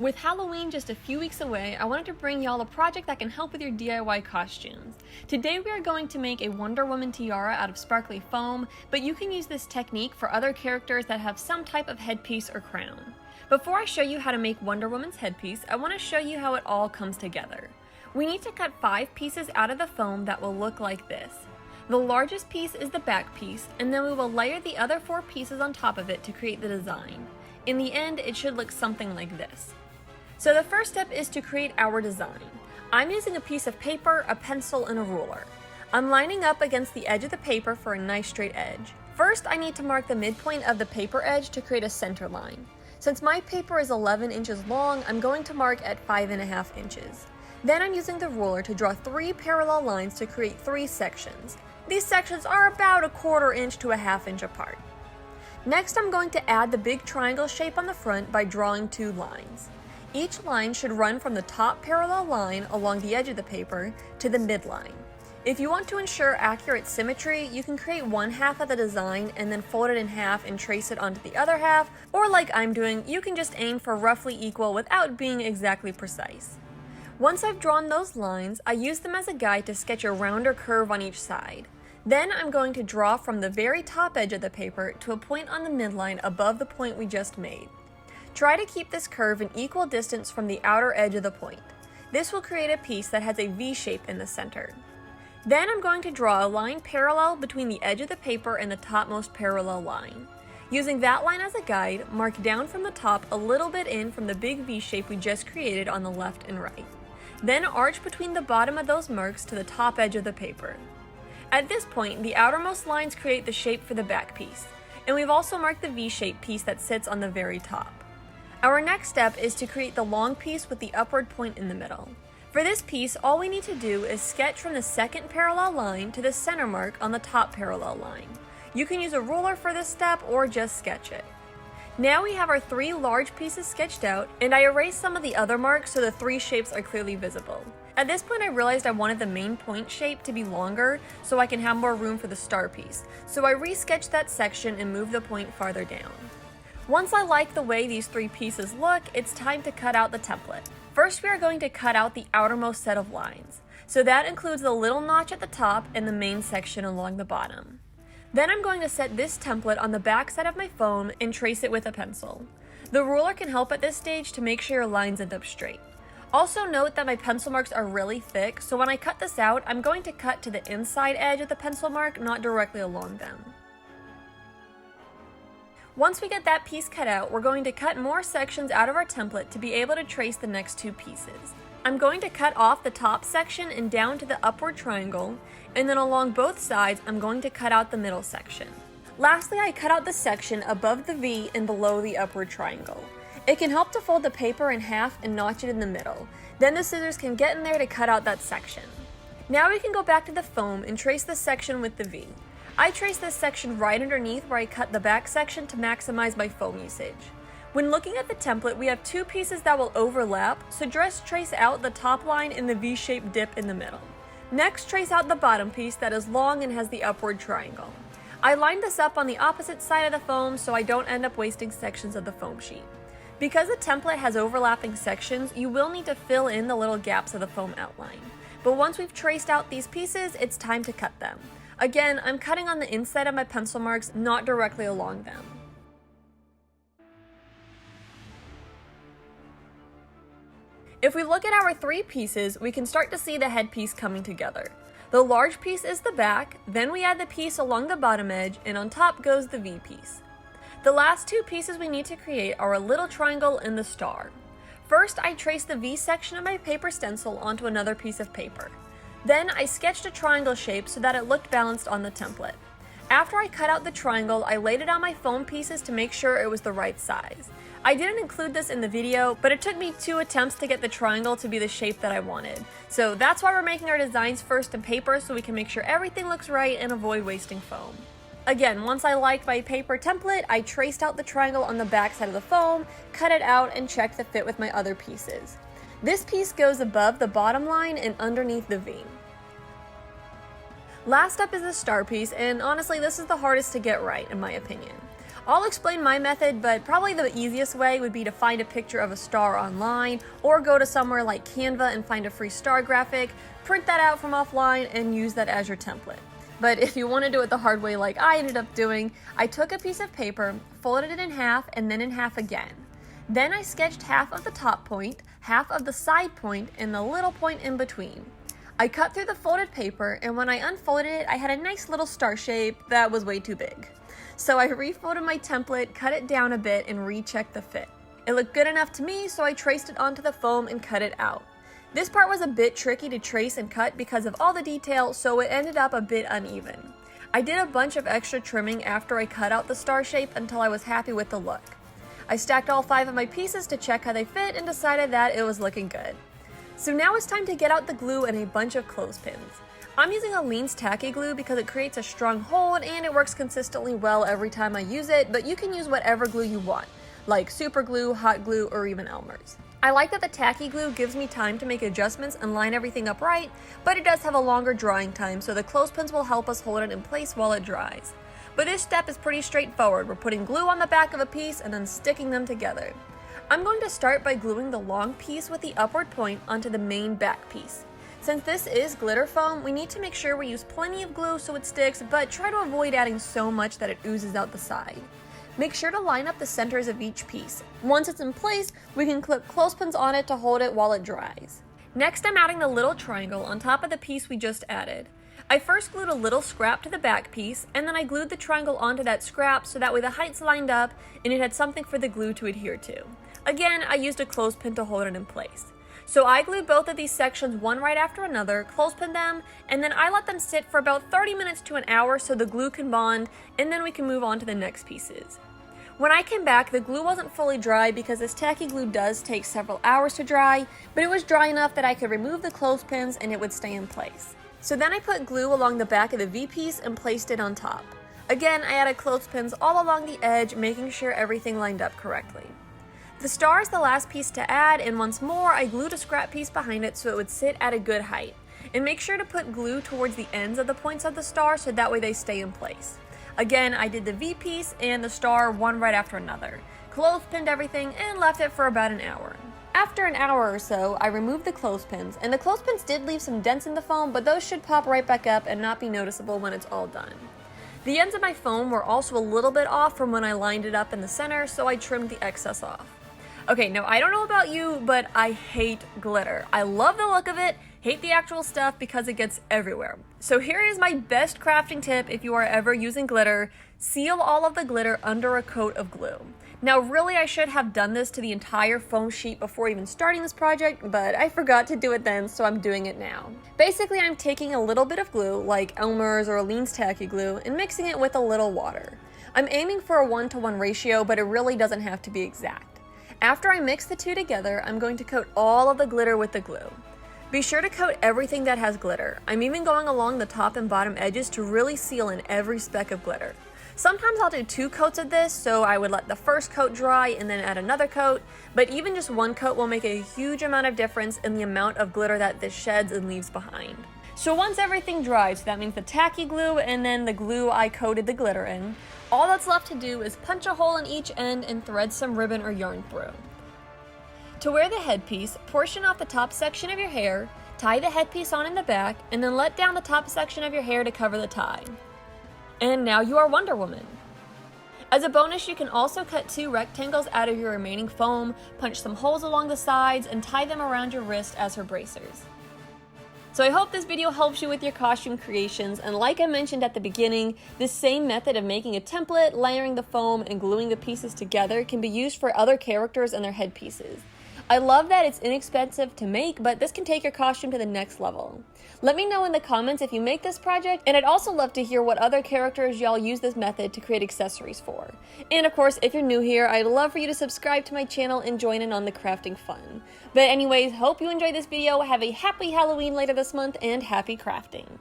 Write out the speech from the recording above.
With Halloween just a few weeks away, I wanted to bring y'all a project that can help with your DIY costumes. Today we are going to make a Wonder Woman tiara out of sparkly foam, but you can use this technique for other characters that have some type of headpiece or crown. Before I show you how to make Wonder Woman's headpiece, I want to show you how it all comes together. We need to cut 5 pieces out of the foam that will look like this. The largest piece is the back piece, and then we will layer the other 4 pieces on top of it to create the design. In the end, it should look something like this. So the first step is to create our design. I'm using a piece of paper, a pencil, and a ruler. I'm lining up against the edge of the paper for a nice straight edge. First, I need to mark the midpoint of the paper edge to create a center line. Since my paper is 11 inches long, I'm going to mark at 5.5 inches. Then I'm using the ruler to draw 3 parallel lines to create 3 sections. These sections are about 1/4 inch to 1/2 inch apart. Next, I'm going to add the big triangle shape on the front by drawing 2 lines. Each line should run from the top parallel line along the edge of the paper to the midline. If you want to ensure accurate symmetry, you can create 1/2 of the design and then fold it in half and trace it onto the other half, or like I'm doing, you can just aim for roughly equal without being exactly precise. Once I've drawn those lines, I use them as a guide to sketch a rounder curve on each side. Then I'm going to draw from the very top edge of the paper to a point on the midline above the point we just made. Try to keep this curve an equal distance from the outer edge of the point. This will create a piece that has a V shape in the center. Then I'm going to draw a line parallel between the edge of the paper and the topmost parallel line. Using that line as a guide, mark down from the top a little bit in from the big V shape we just created on the left and right. Then arch between the bottom of those marks to the top edge of the paper. At this point, the outermost lines create the shape for the back piece, and we've also marked the V-shaped piece that sits on the very top. Our next step is to create the long piece with the upward point in the middle. For this piece, all we need to do is sketch from the second parallel line to the center mark on the top parallel line. You can use a ruler for this step or just sketch it. Now we have our 3 large pieces sketched out, and I erased some of the other marks so the 3 shapes are clearly visible. At this point I realized I wanted the main point shape to be longer so I can have more room for the star piece, so I resketched that section and moved the point farther down. Once I like the way these 3 pieces look, it's time to cut out the template. First, we are going to cut out the outermost set of lines. So that includes the little notch at the top and the main section along the bottom. Then I'm going to set this template on the back side of my foam and trace it with a pencil. The ruler can help at this stage to make sure your lines end up straight. Also note that my pencil marks are really thick, so when I cut this out, I'm going to cut to the inside edge of the pencil mark, not directly along them. Once we get that piece cut out, we're going to cut more sections out of our template to be able to trace the next 2 pieces. I'm going to cut off the top section and down to the upward triangle, and then along both sides, I'm going to cut out the middle section. Lastly, I cut out the section above the V and below the upward triangle. It can help to fold the paper in half and notch it in the middle. Then the scissors can get in there to cut out that section. Now we can go back to the foam and trace the section with the V. I traced this section right underneath where I cut the back section to maximize my foam usage. When looking at the template, we have 2 pieces that will overlap, so just trace out the top line and the V-shaped dip in the middle. Next, trace out the bottom piece that is long and has the upward triangle. I lined this up on the opposite side of the foam so I don't end up wasting sections of the foam sheet. Because the template has overlapping sections, you will need to fill in the little gaps of the foam outline. But once we've traced out these pieces, it's time to cut them. Again, I'm cutting on the inside of my pencil marks, not directly along them. If we look at our 3 pieces, we can start to see the headpiece coming together. The large piece is the back, then we add the piece along the bottom edge, and on top goes the V piece. The last 2 pieces we need to create are a little triangle and the star. First, I traced the V section of my paper stencil onto another piece of paper. Then I sketched a triangle shape so that it looked balanced on the template. After I cut out the triangle, I laid it on my foam pieces to make sure it was the right size. I didn't include this in the video, but it took me 2 attempts to get the triangle to be the shape that I wanted. So that's why we're making our designs first in paper, so we can make sure everything looks right and avoid wasting foam. Again, once I liked my paper template, I traced out the triangle on the back side of the foam, cut it out, and checked the fit with my other pieces. This piece goes above the bottom line and underneath the V. Last up is the star piece, and honestly this is the hardest to get right in my opinion. I'll explain my method, but probably the easiest way would be to find a picture of a star online, or go to somewhere like Canva and find a free star graphic, print that out from offline, and use that as your template. But if you want to do it the hard way like I ended up doing, I took a piece of paper, folded it in half, and then in half again. Then I sketched half of the top point, half of the side point, and the little point in between. I cut through the folded paper, and when I unfolded it, I had a nice little star shape that was way too big. So I refolded my template, cut it down a bit, and rechecked the fit. It looked good enough to me, so I traced it onto the foam and cut it out. This part was a bit tricky to trace and cut because of all the detail, so it ended up a bit uneven. I did a bunch of extra trimming after I cut out the star shape until I was happy with the look. I stacked all 5 of my pieces to check how they fit and decided that it was looking good. So now it's time to get out the glue and a bunch of clothespins. I'm using a Lean's tacky glue because it creates a strong hold and it works consistently well every time I use it, but you can use whatever glue you want, like super glue, hot glue, or even Elmer's. I like that the tacky glue gives me time to make adjustments and line everything up right, but it does have a longer drying time, so the clothespins will help us hold it in place while it dries. But this step is pretty straightforward. We're putting glue on the back of a piece and then sticking them together. I'm going to start by gluing the long piece with the upward point onto the main back piece. Since this is glitter foam, we need to make sure we use plenty of glue so it sticks, but try to avoid adding so much that it oozes out the side. Make sure to line up the centers of each piece. Once it's in place, we can clip clothespins on it to hold it while it dries. Next, I'm adding the little triangle on top of the piece we just added. I first glued a little scrap to the back piece, and then I glued the triangle onto that scrap so that way the heights lined up and it had something for the glue to adhere to. Again, I used a clothespin to hold it in place. So I glued both of these sections one right after another, clothespin them, and then I let them sit for about 30 minutes to an hour so the glue can bond, and then we can move on to the next pieces. When I came back, the glue wasn't fully dry because this tacky glue does take several hours to dry, but it was dry enough that I could remove the clothespins and it would stay in place. So then I put glue along the back of the V-piece and placed it on top. Again, I added clothespins all along the edge, making sure everything lined up correctly. The star is the last piece to add, and once more I glued a scrap piece behind it so it would sit at a good height. And make sure to put glue towards the ends of the points of the star so that way they stay in place. Again, I did the V piece and the star one right after another, clothespinned everything, and left it for about an hour. After an hour or so, I removed the clothespins, and the clothespins did leave some dents in the foam, but those should pop right back up and not be noticeable when it's all done. The ends of my foam were also a little bit off from when I lined it up in the center, so I trimmed the excess off. Okay, now I don't know about you, but I hate glitter. I love the look of it, hate the actual stuff because it gets everywhere. So here is my best crafting tip if you are ever using glitter. Seal all of the glitter under a coat of glue. Now really I should have done this to the entire foam sheet before even starting this project, but I forgot to do it then, so I'm doing it now. Basically I'm taking a little bit of glue, like Elmer's or Lean's tacky glue, and mixing it with a little water. I'm aiming for a 1-to-1 ratio, but it really doesn't have to be exact. After I mix the two together, I'm going to coat all of the glitter with the glue. Be sure to coat everything that has glitter. I'm even going along the top and bottom edges to really seal in every speck of glitter. Sometimes I'll do 2 coats of this, so I would let the first coat dry and then add another coat, but even just 1 coat will make a huge amount of difference in the amount of glitter that this sheds and leaves behind. So once everything dries, that means the tacky glue and then the glue I coated the glitter in, all that's left to do is punch a hole in each end and thread some ribbon or yarn through. To wear the headpiece, portion off the top section of your hair, tie the headpiece on in the back, and then let down the top section of your hair to cover the tie. And now you are Wonder Woman. As a bonus, you can also cut 2 rectangles out of your remaining foam, punch some holes along the sides, and tie them around your wrist as her bracers. So I hope this video helps you with your costume creations, and like I mentioned at the beginning, this same method of making a template, layering the foam, and gluing the pieces together can be used for other characters and their headpieces. I love that it's inexpensive to make, but this can take your costume to the next level. Let me know in the comments if you make this project, and I'd also love to hear what other characters y'all use this method to create accessories for. And of course, if you're new here, I'd love for you to subscribe to my channel and join in on the crafting fun. But anyways, hope you enjoyed this video, have a happy Halloween later this month, and happy crafting!